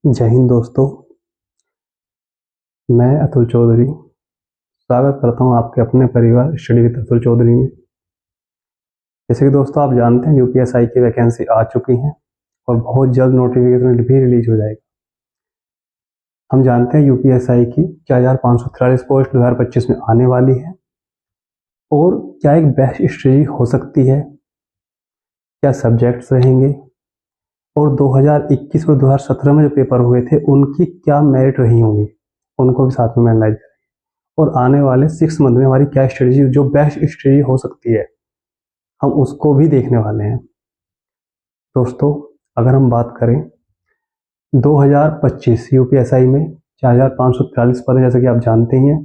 जय हिंद दोस्तों। मैं अतुल चौधरी स्वागत करता हूं आपके अपने परिवार स्टडी विद अतुल चौधरी में। जैसे कि दोस्तों आप जानते हैं यूपीएसआई की वैकेंसी आ चुकी हैं और बहुत जल्द नोटिफिकेशन भी रिलीज हो जाएगा। हम जानते हैं यूपीएसआई की 4543 पोस्ट 2025 में आने वाली है और क्या एक बेस्ट स्ट्रेटजी हो सकती है, क्या सब्जेक्ट्स रहेंगे और 2021 और 2017 में जो पेपर हुए थे उनकी क्या मेरिट रही होंगी, उनको भी साथ में एनालाइज करेंगे और आने वाले 6 मंथ में हमारी क्या स्ट्रेटजी जो बेस्ट स्ट्रेटजी हो सकती है हम उसको भी देखने वाले हैं। दोस्तों अगर हम बात करें 2025 यूपीएसआई में 4543 पद है, जैसे कि आप जानते ही हैं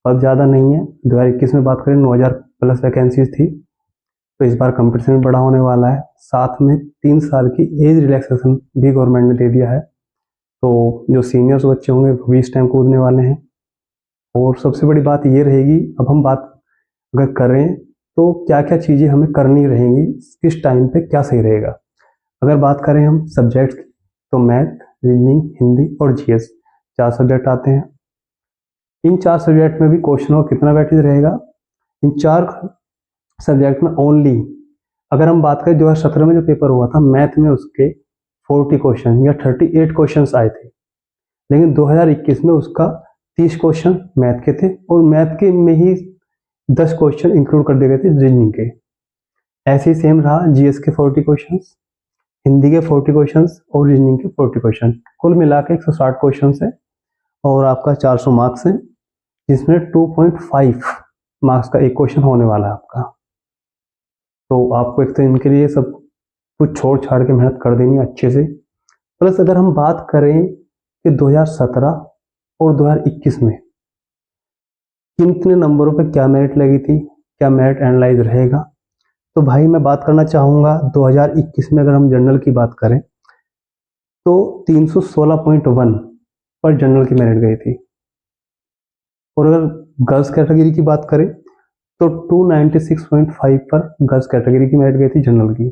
पद ज़्यादा नहीं है। 2021 में बात करें 9000 प्लस वैकेंसीज थी, तो इस बार कंपटीशन भी बड़ा होने वाला है। साथ में 3 साल की एज रिलैक्सेशन भी गवर्नमेंट ने दे दिया है, तो जो सीनियर्स बच्चे होंगे वो भी इस टाइम कूदने वाले हैं। और सबसे बड़ी बात ये रहेगी, अब हम बात अगर करें तो क्या क्या चीज़ें हमें करनी रहेंगी, किस टाइम पे क्या सही रहेगा। अगर बात करें हम सब्जेक्ट की तो मैथ, रीजनिंग, हिंदी और जीएस 4 सब्जेक्ट आते हैं। इन 4 सब्जेक्ट में भी क्वेश्चनों का कितना वेटेज रहेगा, इन 4 सब्जेक्ट में ओनली अगर हम बात करें 2017 में जो पेपर हुआ था मैथ में उसके 40 क्वेश्चन या 38 क्वेश्चन आए थे, लेकिन 2021 में उसका 30 क्वेश्चन मैथ के थे और मैथ के में ही 10 क्वेश्चन इंक्लूड कर दिए गए थे रीजनिंग के। ऐसे ही सेम रहा जीएस के 40 क्वेश्चन, हिंदी के 40 क्वेश्चन और रीजनिंग के 40 क्वेश्चन, कुल मिला के 160 क्वेश्चन है और आपका 400 मार्क्स है, जिसमें 2.5 मार्क्स का एक क्वेश्चन होने वाला है आपका। तो आपको एक तो इनके लिए सब कुछ छोड़ छाड़ के मेहनत कर देनी है अच्छे से। प्लस अगर हम बात करें कि 2017 और 2021 में कितने नंबरों पे क्या मेरिट लगी थी, क्या मेरिट एनालाइज रहेगा, तो भाई मैं बात करना चाहूँगा 2021 में अगर हम जनरल की बात करें तो 316.1 पर जनरल की मेरिट गई थी और अगर गर्ल्स कैटेगरी की बात करें तो 296.5 पर गर्ल्स कैटेगरी की मेरिट गई थी जनरल की।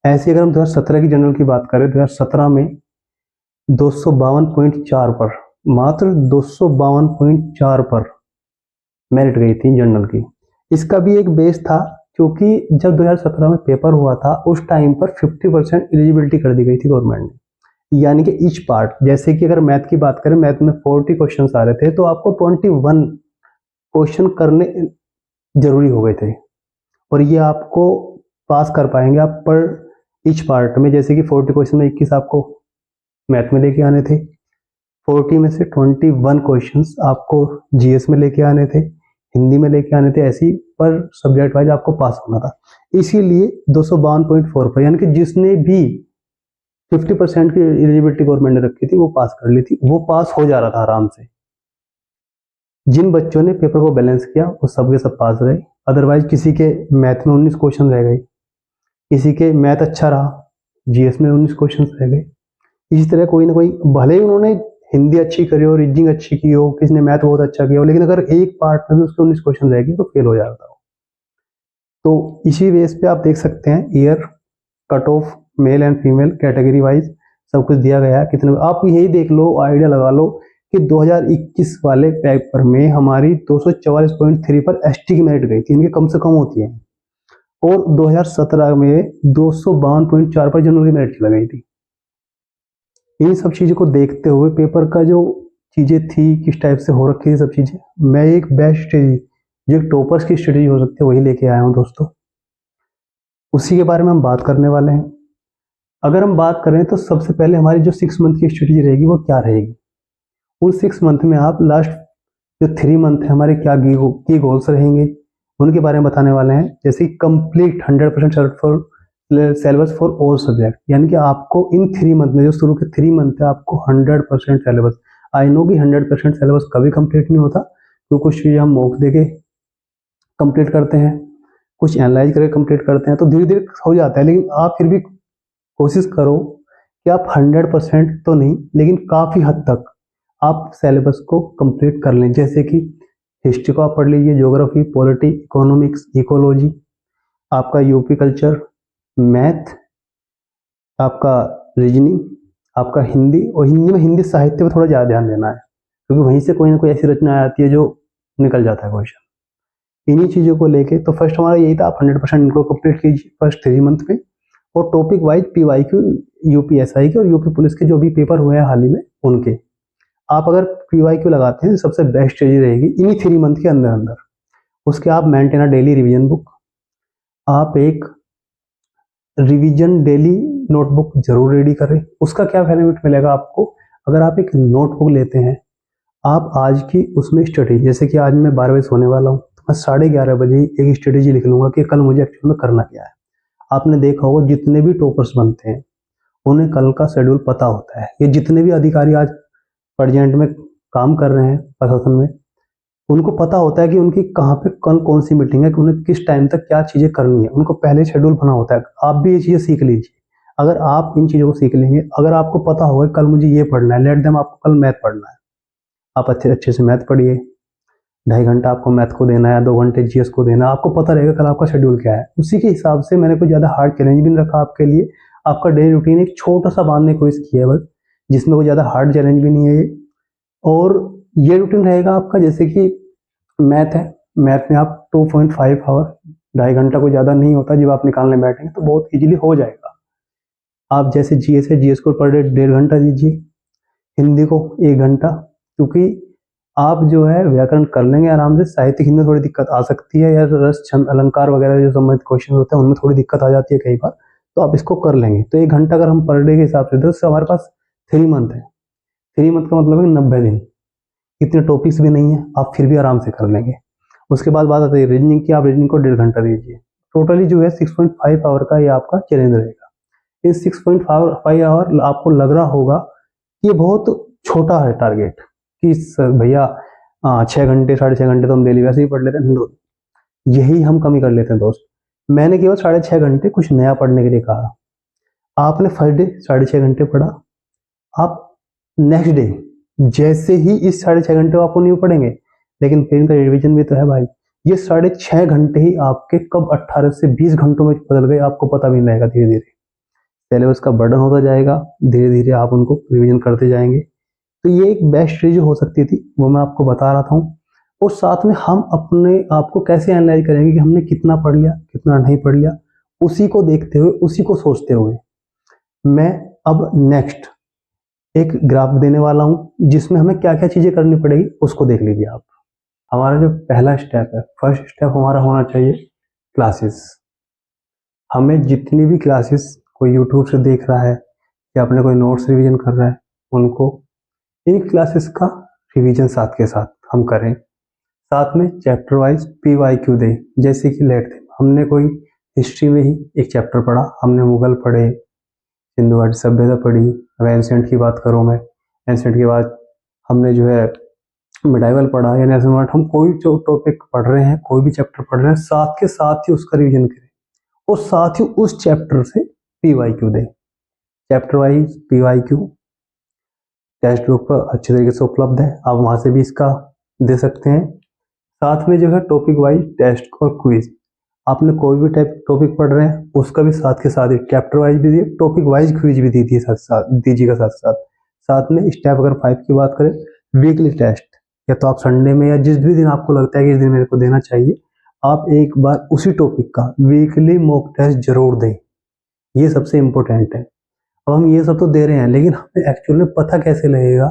ऐसे अगर हम 2017 की जनरल की बात करें 2017 में 252.4 पर, मात्र 252.4 पर मेरिट गई थी जनरल की। इसका भी एक बेस था क्योंकि जब 2017 में पेपर हुआ था उस टाइम पर 50% एलिजिबिलिटी कर दी गई थी गवर्नमेंट ने, यानी कि ईच पार्ट, जैसे कि अगर मैथ की बात करें मैथ में 40 क्वेश्चन आ रहे थे तो आपको 21 क्वेश्चन करने जरूरी हो गए थे और ये आपको पास कर पाएंगे आप पर ईच पार्ट में। जैसे कि 40 क्वेश्चन में 21 आपको मैथ में लेके आने थे, 40 में से 21 क्वेश्चंस आपको जीएस में लेके आने थे, हिंदी में लेके आने थे, ऐसी पर सब्जेक्ट वाइज आपको पास होना था। इसीलिए 252.4 पर, यानी कि जिसने भी 50% की एलिजिबिलिटी गवर्नमेंट ने रखी थी वो पास कर ली थी, वो पास हो जा रहा था आराम से। जिन बच्चों ने पेपर को बैलेंस किया वो सब के सब पास रहे, अदरवाइज किसी के मैथ में 19 क्वेश्चन रह गए, किसी के मैथ अच्छा रहा जीएस में 19 क्वेश्चन रह गए। इसी तरह कोई ना कोई, भले ही उन्होंने हिंदी अच्छी करी हो, रीजनिंग अच्छी की हो, किसी ने मैथ बहुत अच्छा किया हो, लेकिन अगर एक पार्ट में भी उसके 19 क्वेश्चन रह गए तो फेल हो जाता हो। तो इसी बेस पे आप देख सकते हैं year cut of male and female category wise सब कुछ दिया गया है। कितने आप यही देख लो, आइडिया लगा लो कि 2021 वाले पेपर में हमारी 244.3 पर एसटी की मेरिट गई थी, इनके कम से कम होती है, और 2017 में 252.4 पर जनरल की मेरिट चला गई थी। इन सब चीज़ों को देखते हुए पेपर का जो चीज़ें थी किस टाइप से हो रखी थी सब चीज़ें, मैं एक बेस्ट स्ट्रेटजी जो टॉपर्स की स्ट्रेटजी हो सकती है वही लेके आया हूँ दोस्तों। उसी के बारे में हम बात करने वाले हैं। अगर हम बात करें तो सबसे पहले हमारी जो 6 मंथ की स्ट्रेटजी रहेगी वो क्या रहेगी। उन 6 मंथ में आप लास्ट जो 3 मंथ है हमारे क्या की गोल्स रहेंगे उनके बारे में बताने वाले हैं। जैसे complete 100% syllabus for all subject, यानी कि आपको इन 3 मंथ में जो शुरू के 3 मंथ है आपको 100% सिलेबस। आई नो कि 100% सिलेबस कभी कंप्लीट नहीं होता, तो कुछ चीज़ें हम मॉक देके कंप्लीट करते हैं, कुछ एनालाइज करके कंप्लीट करते हैं, तो धीरे धीरे हो जाता है। लेकिन आप फिर भी कोशिश करो कि आप 100% तो नहीं लेकिन काफ़ी हद तक आप सिलेबस को कंप्लीट कर लें। जैसे कि हिस्ट्री को आप पढ़ लीजिए, ज्योग्राफी, पॉलिटी, इकोनॉमिक्स, इकोलॉजी, आपका यूपी कल्चर, मैथ, आपका रीजनिंग, आपका हिंदी, और हिंदी में हिंदी साहित्य पर थोड़ा ज़्यादा ध्यान देना है, क्योंकि वहीं से कोई ना कोई ऐसी रचना आ जाती है जो निकल जाता है क्वेश्चन। इन्हीं चीज़ों को लेके तो फर्स्ट हमारा यही था, आप 100% इनको कंप्लीट कीजिए फर्स्ट 3 मंथ में। और टॉपिक वाइज PYQ, UPSI के और यूपी पुलिस के जो भी पेपर हुए हैं हाल ही में उनके, आप अगर PYQ लगाते हैं सबसे बेस्ट चीज़ रहेगी इन्हीं 3 मंथ के अंदर अंदर। उसके आप maintain a daily revision book, आप एक रिवीजन डेली नोटबुक जरूर रेडी करें। उसका क्या बेनिफिट मिलेगा आपको, अगर आप एक नोटबुक लेते हैं, आप आज की उसमें स्ट्रेटेजी, जैसे कि आज मैं 12 बजे सोने वाला हूँ तो मैं 11:30 बजे एक स्ट्रेटेजी लिख लूंगा कि कल मुझे एक्चुअल में करना क्या है। आपने देखा होगा जितने भी टॉपर्स बनते हैं उन्हें कल का शेड्यूल पता होता है। ये जितने भी अधिकारी आज प्रेजेंट में काम कर रहे हैं प्रशासन में, उनको पता होता है कि उनकी कहाँ पे कल कौन सी मीटिंग है, कि उन्हें किस टाइम तक क्या चीज़ें करनी है, उनको पहले शेड्यूल बना होता है। आप भी ये चीज़ें सीख लीजिए। अगर आप इन चीज़ों को सीख लेंगे, अगर आपको पता होगा कल मुझे ये पढ़ना है, लेट देम आपको कल मैथ पढ़ना है, आप अच्छे अच्छे से मैथ पढ़िए। 2.5 घंटा आपको मैथ को देना है, 2 घंटे GS को देना है, आपको पता रहेगा कल आपका शेड्यूल क्या है। उसी के हिसाब से मैंने कोई ज़्यादा हार्ड चैलेंज भी नहीं रखा आपके लिए। आपका डेली रूटीन एक छोटा सा बांधने की कोशिश की है बस, जिसमें कोई ज़्यादा हार्ड चैलेंज भी नहीं है ये। और ये रूटीन रहेगा आपका, जैसे कि मैथ है, मैथ में आप 2.5 आवर, 2.5 घंटा कोई ज़्यादा नहीं होता, जब आप निकालने बैठेंगे तो बहुत इजीली हो जाएगा। आप जैसे GS है, GS को पर डे 1.5 घंटा दीजिए, हिंदी को 1 घंटा, क्योंकि आप जो है व्याकरण कर लेंगे आराम से। साहित्यिक हिंदी में थोड़ी दिक्कत आ सकती है, या रस छंद अलंकार वगैरह जो संबंधित क्वेश्चन होते हैं उनमें थोड़ी दिक्कत आ जाती है कई बार, तो आप इसको कर लेंगे। तो 1 घंटा अगर हम पर डे के हिसाब से दें तो हमारे पास 3 मंथ है। 3 मंथ का मतलब है 90 दिन। इतने टॉपिक्स भी नहीं है, आप फिर भी आराम से कर लेंगे। उसके बाद बात आती है रीजनिंग की, आप रीजनिंग को 1.5 घंटा दीजिए। टोटली जो है 6.5 आवर का ये आपका चैलेंज रहेगा। इस 6.5 आवर आपको लग रहा होगा कि ये बहुत छोटा है टारगेट, कि भैया 6 घंटे 6.5 घंटे तो हम डेली वैसे ही पढ़ लेते हैं, यही हम कमी कर लेते हैं दोस्त। मैंने केवल 6.5 घंटे कुछ नया पढ़ने के लिए कहा, आपने फर्स्ट डे 6.5 घंटे पढ़ा, आप नेक्स्ट डे जैसे ही इस 6.5 घंटे आपको नहीं पढ़ेंगे, लेकिन फिर इनका रिविजन भी तो है भाई। ये 6.5 घंटे ही आपके कब 18 से 20 घंटों में बदल गए आपको पता भी नहीं रहेगा। धीरे धीरे सिलेबस का बर्डन होता जाएगा, धीरे धीरे आप उनको रिविजन करते जाएंगे। तो ये एक बेस्ट चीज हो सकती थी, वो मैं आपको बता रहा था। और साथ में हम अपने आप को कैसे एनालाइज करेंगे कि हमने कितना पढ़ लिया कितना नहीं पढ़ लिया, उसी को देखते हुए उसी को सोचते हुए मैं अब नेक्स्ट एक ग्राफ देने वाला हूं, जिसमें हमें क्या क्या चीजें करनी पड़ेगी उसको देख लीजिए आप। हमारा जो पहला स्टेप है, फर्स्ट स्टेप हमारा होना चाहिए क्लासेस। हमें जितनी भी क्लासेस कोई यूट्यूब से देख रहा है या अपने कोई नोट्स रिवीजन कर रहा है, उनको इन क्लासेस का रिवीजन साथ के साथ हम करें। साथ में चैप्टर वाइज PYQ दें। जैसे कि लेट दें, हमने कोई हिस्ट्री में ही एक चैप्टर पढ़ा, हमने मुगल पढ़े, सिंधु घाटी सभ्यता पढ़ी। अब एंशिएंट की बात करूँ मैं, एंशिएंट के बाद हमने जो है मिडाइवल पढ़ा या नेशनल। हम कोई जो टॉपिक पढ़ रहे हैं, कोई भी चैप्टर पढ़ रहे हैं, साथ के साथ ही उसका रिवीजन करें और साथ ही उस चैप्टर से PYQ दें। Chapter wise PYQ text book पर अच्छे तरीके से उपलब्ध है, आप वहां से भी इसका दे सकते हैं। साथ में जो है टॉपिक वाइज टेस्ट और क्विज, आपने कोई भी टाइप टॉपिक पढ़ रहे हैं उसका भी साथ के साथ ही चैप्टर वाइज भी दिए, टॉपिक वाइज क्विज भी दीजिए दीजिएगा साथ साथ। साथ में स्टेप अगर 5 की बात करें, वीकली टेस्ट, या तो आप संडे में या जिस भी दिन आपको लगता है कि इस दिन मेरे को देना चाहिए, आप एक बार उसी टॉपिक का वीकली मॉक टेस्ट जरूर दें। ये सबसे इम्पोर्टेंट है। अब हम ये सब तो दे रहे हैं, लेकिन हमें एक्चुअल में पता कैसे लगेगा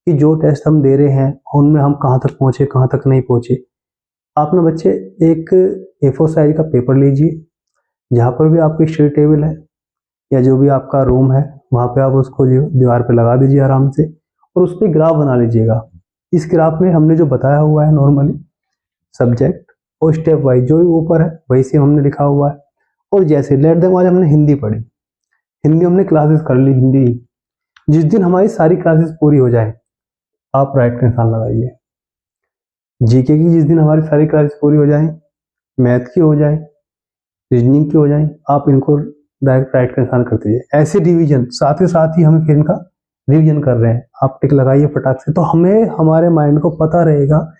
कि जो टेस्ट हम दे रहे हैं उनमें हम कहाँ तक पहुंचे कहाँ तक नहीं पहुंचे। आप ना बच्चे एक A4 साइज का पेपर लीजिए, जहाँ पर भी आपकी स्टडी टेबल है या जो भी आपका रूम है वहाँ पे आप उसको जो दीवार पे लगा दीजिए आराम से, और उस पर ग्राफ बना लीजिएगा। इस ग्राफ में हमने जो बताया हुआ है नॉर्मली सब्जेक्ट और स्टेप वाइज जो भी ऊपर है वही से हमने लिखा हुआ है। और जैसे लेट देम आज हमने हिंदी पढ़ी, हिंदी हमने क्लासेस कर ली हिंदी, जिस दिन हमारी सारी क्लासेस पूरी हो जाए आप राइट का निशान लगाइए। GK की जिस दिन हमारी सारी क्लासेस पूरी हो जाए, मैथ की हो जाए, रीजनिंग की हो जाए, आप इनको डायरेक्ट राइट का निशान करते जाइए। ऐसे डिवीजन साथ के साथ ही हमें फिर इनका रिवीजन कर रहे हैं, आप टिक लगाइए फटाक से, तो हमें हमारे माइंड को पता रहेगा।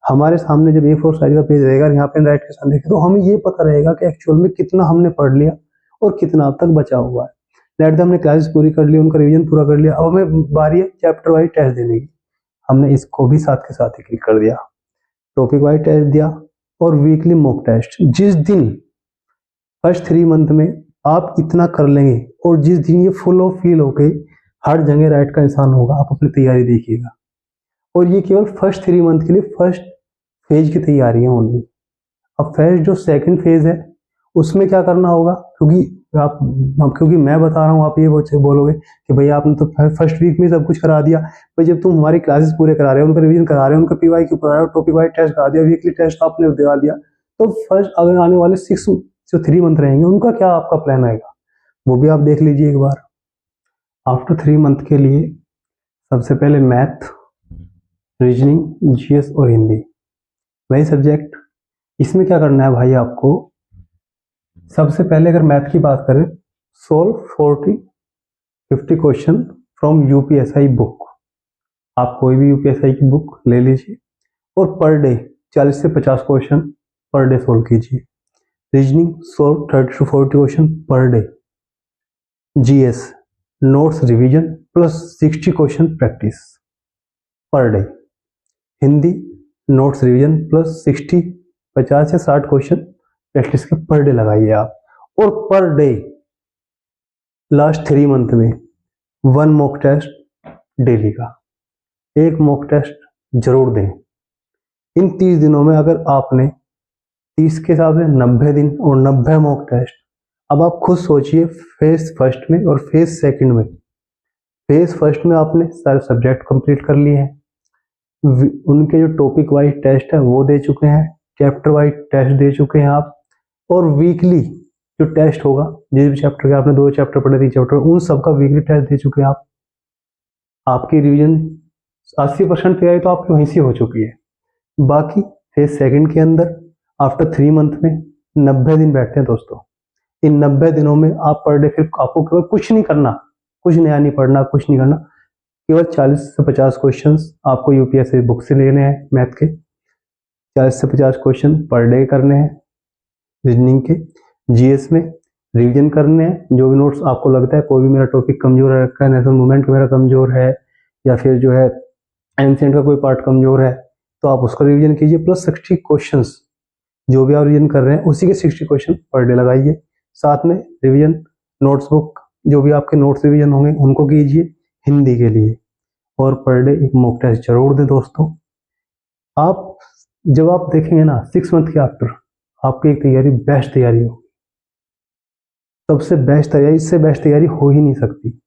हमारे सामने जब A4 साइज का पेज रहेगा, यहाँ पे राइट के निशान देखें तो हमें ये पता रहेगा कि एक्चुअल में कितना हमने पढ़ लिया और कितना अब तक बचा हुआ है। लेट द हमने क्लासेस पूरी कर ली, उनका रिवीजन पूरा कर लिया, अब हमें बारी है चैप्टर वाइज टेस्ट देने की। हमने इसको भी साथ के साथ ही क्लिक कर दिया, टॉपिक वाइज टेस्ट दिया और वीकली मॉक टेस्ट। जिस दिन फर्स्ट 3 मंथ में आप इतना कर लेंगे और जिस दिन ये फुल ऑफ फील होके हर जगह राइट का इंसान होगा, आप अपनी तैयारी देखिएगा। और ये केवल फर्स्ट 3 मंथ के लिए फर्स्ट फेज की तैयारी है ओनली। अब फेज जो सेकंड फेज है उसमें क्या करना होगा, क्योंकि मैं बता रहा हूँ, आप ये बोलोगे कि भैया आपने तो फर्स्ट वीक में सब कुछ करा दिया। भाई जब तुम हमारी क्लासेस पूरे करा रहे हो, उनका रिवीजन करा रहे हो, उनका PYQ करा रहे हो, टॉपिक वाइज टेस्ट करा दिया, वीकली टेस्ट आपने दिला दिया, तो फर्स्ट अगर आने वाले 6 जो 3 मंथ रहेंगे उनका क्या आपका प्लान आएगा, वो भी आप देख लीजिए एक बार। आफ्टर 3 मंथ के लिए सबसे पहले मैथ, रीजनिंग, GS और हिंदी, वही सब्जेक्ट। इसमें क्या करना है भाई आपको, सबसे पहले अगर मैथ की बात करें, solve 40-50 question from UPSI book. आप कोई भी UPSI की बुक ले लीजिए और पर डे 40 से 50 क्वेश्चन पर डे सोल्व कीजिए। Reasoning solve 30 to 40 question per day. GS notes revision plus 60 question practice per day. Hindi notes revision plus 50 से 60 क्वेश्चन प्रैक्टिस के पर डे लगाइए आप। और पर डे लास्ट 3 मंथ में 1 mock test daily का, एक mock test जरूर दें। इन 30 दिनों में अगर आपने 30 के हिसाब से 90 दिन और 90 मॉक टेस्ट, अब आप खुद सोचिए फेज फर्स्ट में और फेज सेकंड में। फेज फर्स्ट में आपने सारे सब्जेक्ट कंप्लीट कर लिए हैं, उनके जो टॉपिक वाइज टेस्ट है वो दे चुके हैं, चैप्टर वाइज टेस्ट दे चुके हैं आप, और वीकली जो टेस्ट होगा, जिस भी चैप्टर के आपने 2 चैप्टर पढ़े, 3 चैप्टर, उन सबका वीकली टेस्ट दे चुके हैं आप। आपकी रिवीजन 80% तैयारी तो आपकी वहीं से हो चुकी है। बाकी फेज सेकंड के अंदर आफ्टर 3 मंथ में 90 दिन बैठते हैं दोस्तों। इन 90 दिनों में आप पर डे फिर आपको केवल कुछ नहीं करना, कुछ नया नहीं पढ़ना, कुछ नहीं करना, केवल 40 से 50 क्वेश्चंस आपको UPSI बुक से लेने हैं। मैथ के 40 से 50 क्वेश्चन पर डे करने हैं। रीजनिंग के GS में रिवीजन करने हैं। जो भी नोट्स आपको लगता है कोई भी मेरा टॉपिक कमजोर रखा है, नेशनल मूवमेंट मेरा कमजोर है, या फिर जो है एंशिएंट का कोई पार्ट कमजोर है, तो आप उसका रिवीजन कीजिए। प्लस 60 क्वेश्चंस जो भी आप रिवीजन कर रहे हैं उसी के 60 क्वेश्चन पर डे लगाइए। साथ में रिवीजन नोट्स बुक, जो भी आपके नोट्स रिवीजन होंगे उनको कीजिए हिंदी के लिए, और पर डे एक मॉक टेस्ट जरूर दें दोस्तों। आप जब आप देखेंगे ना 6 मंथ के आफ्टर, आपकी एक तैयारी बेस्ट तैयारी हो, सबसे बेस्ट तैयारी, इससे बेस्ट तैयारी हो ही नहीं सकती।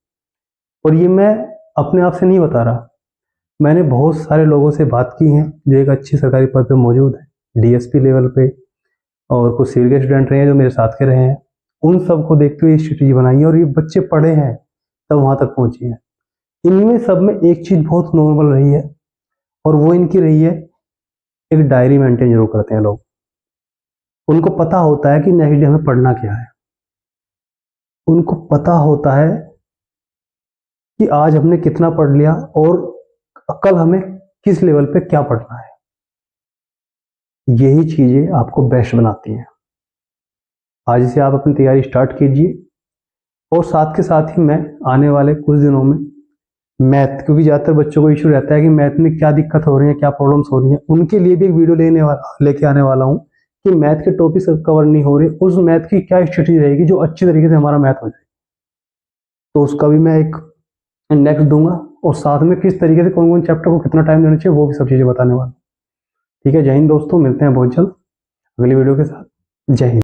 और ये मैं अपने आप से नहीं बता रहा, मैंने बहुत सारे लोगों से बात की है जो एक अच्छी सरकारी पद पे मौजूद है, DSP लेवल पे, और कुछ सिविल के स्टूडेंट रहे हैं जो मेरे साथ के रहे हैं। उन सबको देखते हुए स्ट्रेटेजी बनाई है और ये बच्चे पढ़े हैं तब वहां तक पहुंचे हैं। इनमें सब में एक चीज बहुत नॉर्मल रही है, और वो इनकी रही है, एक डायरी मेंटेन जरूर करते हैं लोग। उनको पता होता है कि नेक्स्ट डे हमें पढ़ना क्या है, उनको पता होता है कि आज हमने कितना पढ़ लिया और कल हमें किस लेवल पे क्या पढ़ना है। यही चीजें आपको बेस्ट बनाती हैं। आज से आप अपनी तैयारी स्टार्ट कीजिए, और साथ के साथ ही मैं आने वाले कुछ दिनों में मैथ, क्योंकि ज़्यादातर बच्चों को इशू रहता है कि मैथ में क्या दिक्कत हो रही है, क्या प्रॉब्लम्स हो रही हैं, उनके लिए भी एक वीडियो लेके आने वाला हूँ कि मैथ के टॉपिक्स कवर नहीं हो रहे, उस मैथ की क्या स्ट्रेटेजी रहेगी जो अच्छी तरीके से हमारा मैथ हो जाए। तो उसका भी मैं एक इंडेक्स दूंगा, और साथ में किस तरीके से कौन कौन चैप्टर को कितना टाइम देना चाहिए वो भी सब चीज़ें बताने वाला। ठीक है, जय हिंद दोस्तों, मिलते हैं बहुत जल्द अगली वीडियो के साथ। जय हिंद।